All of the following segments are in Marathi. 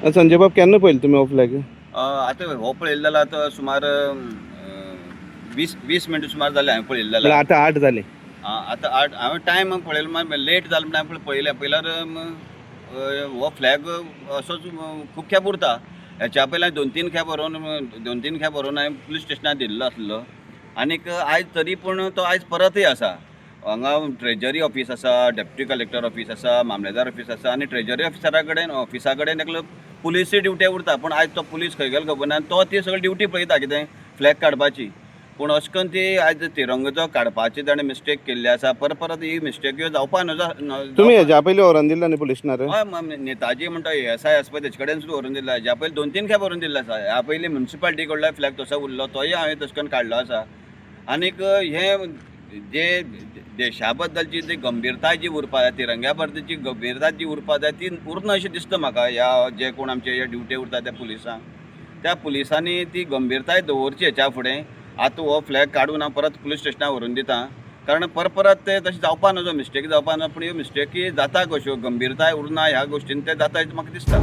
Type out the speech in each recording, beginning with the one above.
संजय बाब केन्ना पळयलो तुमी हो फ्लॅग? आतां हो पळयलो जाल्यार आतां सुमार 20 मिनटां सुमार जाले हांवें पळयलो म्हळ्यार जाल्यार. आतां 8 जाले. आतां हांवें टायम पळयलो मागीर लेट जालो म्हणून हांवें पळयलें. पळयल्यार हो फ्लॅग असोच खूब खेप उरता. हेच्या पयलीं 2-3 खेप व्हरोन हांवें पुलीस स्टेशनार दिल्लो आसलो. आनीक आयज तरी पूण तो आयज परतय आसा. हांगा ट्रेजरी ऑफीस आसा, डेप्युटी कलेक्टर ऑफीस आसा, मामलेदार ऑफीस आसा आनी ट्रेजरी ऑफिसा कडेन एकलो पुलीसची ड्युटी उरता. पूण आयज तो पुलीस खंय गेलो खबर ना. तो ती सगळी ड्युटी पळयता कितें फ्लॅग काडपाची. पूण अशें करून ती आयज तिरंगो जो काडपाची ताणें मिस्टेक केल्ली आसा. परत ही मिस्टेक जावपा न्हू. तुमी हेच्या पयलीं व्हरोन दिल्लो न्ही पुलीस स्टेशनार? हय, नेताजी म्हणटा ASI आसा पळय तेचे कडेन सुद्दां व्हरून दिला. हेच्या पयलीं 2-3 खेप व्हरून दिल्लो आसा. ह्या पयलीं म्युन्सिपालिटी कडलो फ्लॅग तसो उरलो तोय हांवें तशें करून काडलो आसा. आनीक हे जे देशा बद्दलची जी गंभीरताय जी उरपा जाय, तिरंग्या बद्दलची गंभीरताय जी उरपा जाय ती उरना अशें दिसता म्हाका. ह्या जे कोण आमचे हे ड्युटी उरता त्या पुलिसांक, त्या पुलिसांनी ती गंभीरताय दवरची हेच्या फुडें. आतां हो फ्लॅग काडून हांव परत पुलीस स्टेशनार व्हरून दितां. कारण परत ते तशें जावपा न्हू, मिस्टेक जावपा ना. पूण ह्यो मिस्टेकी जाता कश्यो, गंभीरताय उरना ह्या गोश्टीन ते जाता अशें म्हाका दिसता.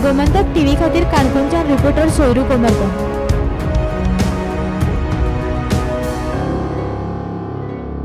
गोमंतक टीव्ही खातीर काणकोणच्यान रिपोर्टर सोयरू कोमरकर.